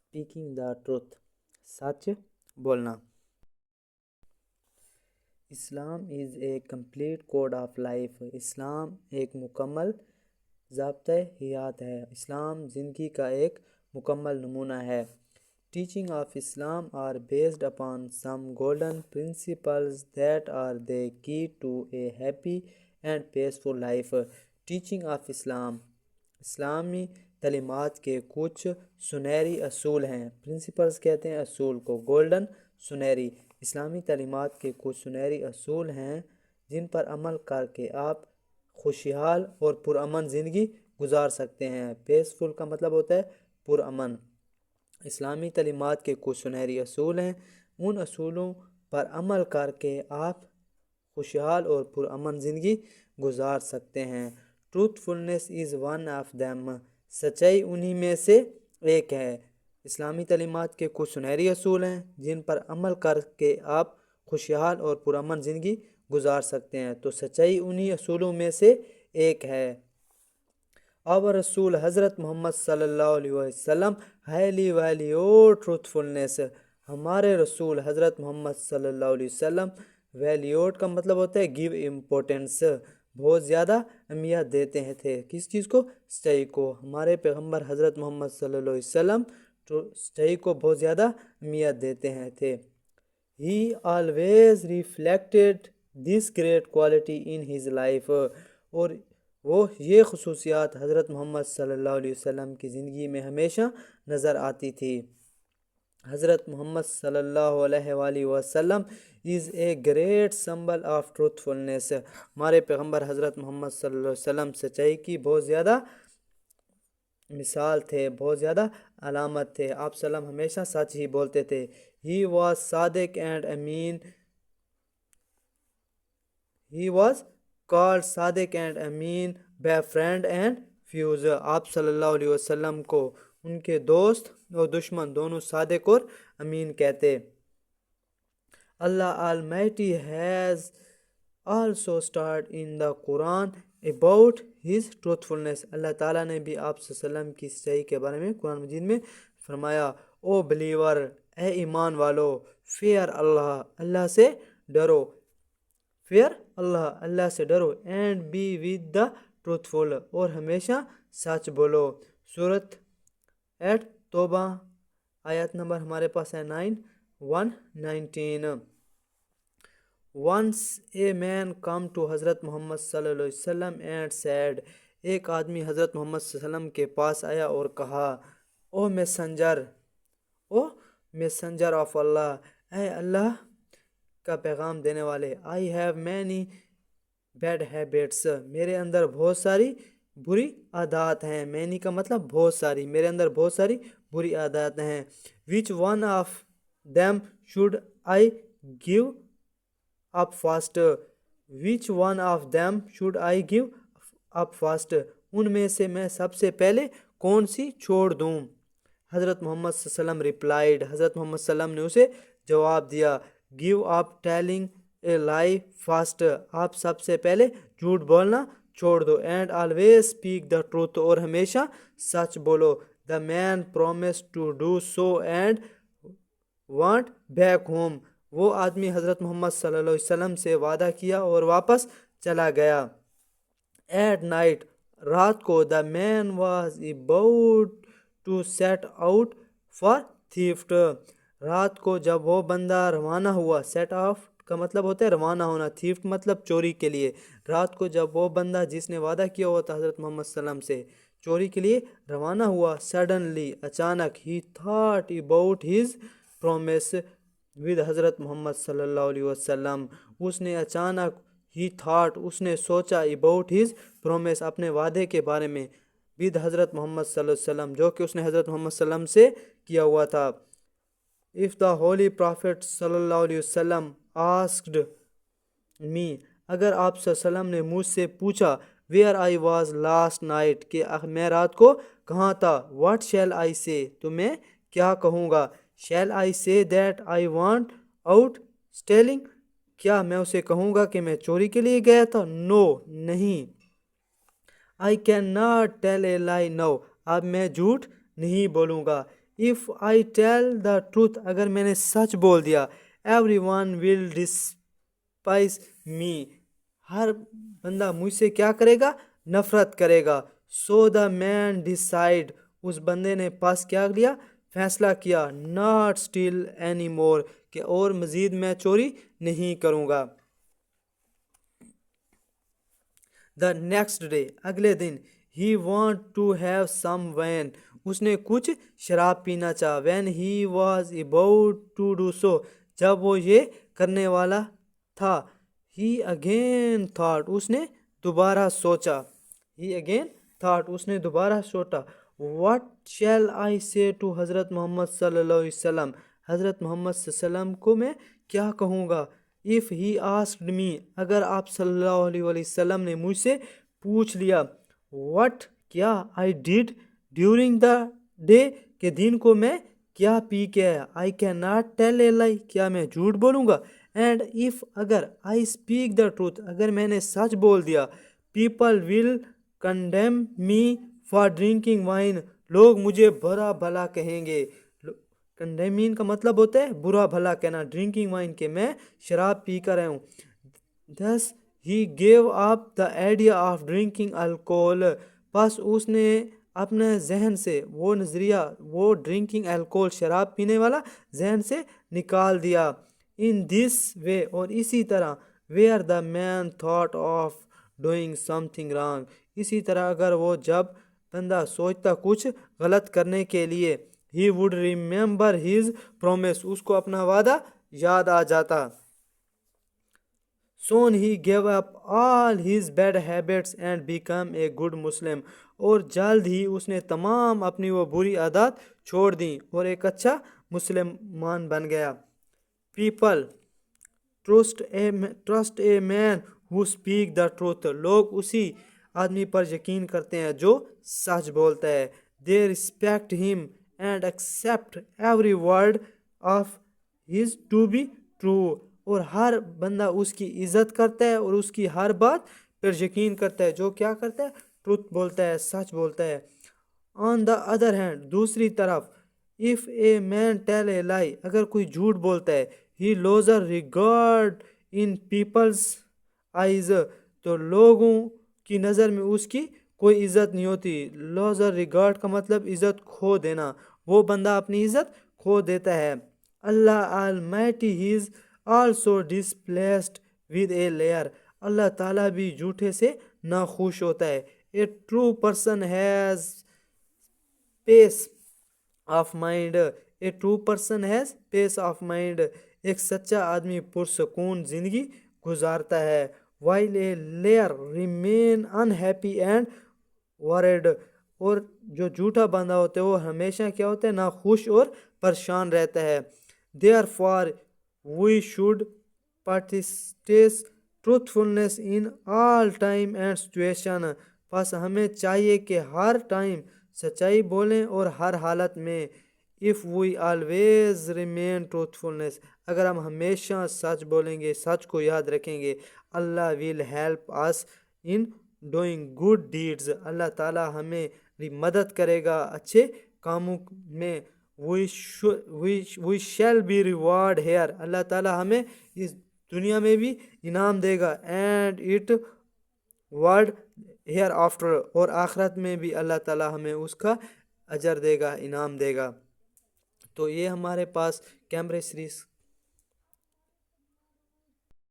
Speaking the truth, सच बोलना। Islam is a complete code of life. इस्लाम एक मुकम्मल ज़ाब्ता हयात है। इस्लाम ज़िंदगी का एक मुकम्मल नमूना है। Teaching of Islam are based upon some golden principles that are the key to a happy and peaceful life. Teaching of Islam, इस्लामी तलीमात के कुछ सुनहरी असूल हैं। प्रिंसिपल्स कहते हैं असूल को, गोल्डन सुनहरी। इस्लामी तलीमात के कुछ सुनहरी असूल हैं जिन पर अमल करके आप खुशहाल और पुरअमन ज़िंदगी गुजार सकते हैं। पीसफुल का मतलब होता है पुरअमन। इस्लामी तलीमात के कुछ सुनहरी असूल हैं, उन असूलों पर अमल करके आप खुशहाल और पुरअमन ज़िंदगी गुजार सकते हैं। Truthfulness is one of them, सच्चाई उन्हीं में से एक है। इस्लामी तलीमात के कुछ सुनहरी असूल हैं जिन पर अमल करके आप खुशहाल और पुरअमन ज़िंदगी गुजार सकते हैं, तो सच्चाई उन्हीं असूलों में से एक है। और रसूल हज़रत मोहम्मद सल्लल्लाहु अलैहि वसल्लम हाईली वैल्यू ट्रूथफुलनेस। हमारे रसूल हज़रत मोहम्मद सल्लल्लाहु अलैहि वसल्लम, वैल्यूड का मतलब होता है गिव इम्पोर्टेंस, बहुत ज़्यादा अहमियत देते हैं थे। किस चीज़ को? सच्चाई को। हमारे पैगंबर हज़रत मोहम्मद सल्लल्लाहु अलैहि वसल्लम तो सच्चाई को बहुत ज़्यादा अहमियत देते हैं थे। ही always reflected this great quality in his life, और वो ये खसूसियात हज़रत मोहम्मद सल्लल्लाहु अलैहि वसल्लम की ज़िंदगी में हमेशा नज़र आती थी। हज़रत मोहम्मद सल्लल्लाहु अलैहि वसल्लम is a great symbol of truthfulness. हमारे पैगंबर हज़रत मोहम्मद सल्लल्लाहु अलैहि वसल्लम सच्चाई की बहुत ज़्यादा मिसाल थे, बहुत ज़्यादा अलामत थे। आप सल्लम हमेशा सच ही बोलते थे। He was Sadiq and Amin, he was called Sadiq and Amin by friend and foes. आप सल्लल्लाहु अलैहि वसल्लम को उनके दोस्त और दुश्मन दोनों सादिक और अमीन कहते। Allah almighty has also start in the Quran about his truthfulness। अल्लाह ताला ने भी आप सल्लम की सच्चाई के बारे में कुरान मजीद में फरमाया, ओ बिलीवर, ए ईमान वालो, फेयर अल्लाह, अल्लाह से डरो, फेयर अल्लाह, अल्लाह से डरो, and be with the truthful, और हमेशा सच बोलो। सूरत एट तौबा आयत नंबर हमारे पास है 9:119। Once a man come to हज़रत मोहम्मद सल्लल्लाहु अलैहि वसल्लम and said, एक आदमी हज़रत मोहम्मद सल्लल्लाहु अलैहि वसल्लम के पास आया और कहा, ओ मैसेंजर ऑफ अल्लाह, ऐ अल्लाह का पैगाम देने वाले, I have many bad habits, मेरे अंदर बहुत सारी बुरी आदत हैं। मैनी का मतलब बहुत सारी, मेरे अंदर बहुत सारी बुरी आदत हैं। Which one of them should I give up fast, which one of them should I give up fast, उनमें से मैं सबसे पहले कौन सी छोड़ दूं। हज़रत मोहम्मद सल्लम रिप्लाइड, हज़रत मोहम्मद सल्लम ने उसे जवाब दिया, give up telling a lie first, आप सबसे पहले झूठ बोलना छोड़ दो, and always speak the truth, और हमेशा सच बोलो। The man promise to do so and went back home, वो आदमी हज़रत मोहम्मद सल्लल्लाहु अलैहि वसल्लम से वादा किया और वापस चला गया। एट नाइट, रात को, the man was about to set out for theft, रात को जब वो बंदा रवाना हुआ, सेट ऑफ का मतलब होता है रवाना होना, थीफ्ट मतलब चोरी के लिए। रात को जब वो बंदा जिसने वादा किया हुआ था हज़रत मोहम्मद सल्लम से चोरी के लिए रवाना हुआ, सडनली अचानक, ही thought about his promise with हज़रत मोहम्मद सल्लल्लाहु अलैहि वसल्लम, उसने अचानक, ही थॉट, उसने सोचा, अबाउट हिज प्रोमिस, अपने वादे के बारे में, विद हज़रत मोहम्मद सल्लल्लाहु अलैहि वसल्लम, जो कि उसने हज़रत मोहम्मद सल्लम से किया हुआ था। इफ़ द होली प्रॉफिट सल्लल्लाहु अलैहि वसल्लम आस्क्ड मी, अगर आप सल्लम ने मुझसे पूछा, where I was last night, कि मैं रात को कहाँ था, व्हाट शैल आई से, तो मैं क्या कहूँगा, shall I say that I want out stealing, क्या मैं उसे कहूँगा कि मैं चोरी के लिए गया था, नो नहीं। I can not tell a lie no, अब मैं झूठ नहीं बोलूँगा। if I tell the truth, اگر میں نے سچ بول دیا, everyone will despise me, ہر بندہ مجھ سے کیا کرے گا, نفرت کرے گا. so the man decide, اس بندے نے پاس کیا لیا, فیصلہ کیا, not steal anymore, کہ اور مزید میں چوری نہیں کروں گا. the next day, اگلے دن, he want to have some wine, اس نے کچھ شراب پینا چاہا. when he was about to do so, جب وہ یہ کرنے والا تھا, he again thought, اس نے دوبارہ سوچا, اس نے دوبارہ سوچا, what shall I say to حضرت محمد صلی اللہ علیہ وسلم, حضرت محمد صلی اللہ علیہ وسلم کو میں کیا کہوں گا. if he asked me, اگر آپ صلی اللہ علیہ وسلم نے مجھ سے پوچھ لیا, what, کیا, I did during the day, کہ دن کو میں کیا پی کے آیا, I cannot tell a lie, کیا میں جھوٹ بولوں گا. and if, اگر I speak the truth, اگر میں نے سچ بول دیا, people will condemn me for drinking wine, لوگ مجھے برا بھلا کہیں گے. کنڈیمین کا مطلب ہوتا ہے برا بھلا کہنا, ڈرنکنگ وائن کہ میں شراب پی کر آیا ہوں. thus he gave up the idea of drinking alcohol, پس اس نے اپنے ذہن سے وہ نظریہ, وہ ڈرنکنگ الکوہل شراب پینے والا ذہن سے نکال دیا. in this way, اور اسی طرح, where the man thought of doing something wrong, اسی طرح اگر وہ جب بندہ سوچتا کچھ غلط کرنے کے لیے, he would remember his promise, اس کو اپنا وعدہ یاد آ جاتا. soon he gave up all his bad habits and became a good Muslim, اور جلد ہی اس نے تمام اپنی وہ بری عادات چھوڑ دیں اور ایک اچھا مسلمان بن گیا. people trust a man who speak the truth, لوگ اسی آدمی پر یقین کرتے ہیں جو سچ بولتا ہے. they respect him and accept every word of his to be true, اور ہر بندہ اس کی عزت کرتا ہے اور اس کی ہر بات پر یقین کرتا ہے جو کیا کرتا ہے, ٹروتھ بولتا ہے, سچ بولتا ہے. on the other hand, دوسری طرف, if a man tell a lie, اگر کوئی جھوٹ بولتا ہے, he loses regard in people's eyes, تو لوگوں کی نظر میں اس کی کوئی عزت نہیں ہوتی. lose regard کا مطلب عزت کھو دینا, وہ بندہ اپنی عزت کھو دیتا ہے. اللہ Almighty is also displeased with a liar, اللہ تعالیٰ بھی جھوٹے سے ناخوش ہوتا ہے. a true person has peace of mind, a true person has peace of mind, ایک سچا آدمی پرسکون زندگی گزارتا ہے. while a liar remain unhappy and worried, اور جو جھوٹا بندہ ہوتا ہے وہ ہمیشہ کیا ہوتا ہے, ناخوش اور پریشان رہتا ہے. therefore we should practice truthfulness in all time and situation, پس ہمیں چاہیے کہ ہر ٹائم سچائی بولیں اور ہر حالت میں. if we always remain truthfulness, اگر ہم ہمیشہ سچ بولیں گے, سچ کو یاد رکھیں گے, اللہ will help us in doing good deeds, اللہ تعالیٰ ہمیں مدد کرے گا اچھے کاموں میں. we shall be reward here, اللہ تعالیٰ ہمیں اس دنیا میں بھی انعام دے گا, and it word hereafter, اور آخرت میں بھی اللہ تعالیٰ ہمیں اس کا اجر دے گا, انعام دے گا. تو یہ ہمارے پاس کیمبرج سیریز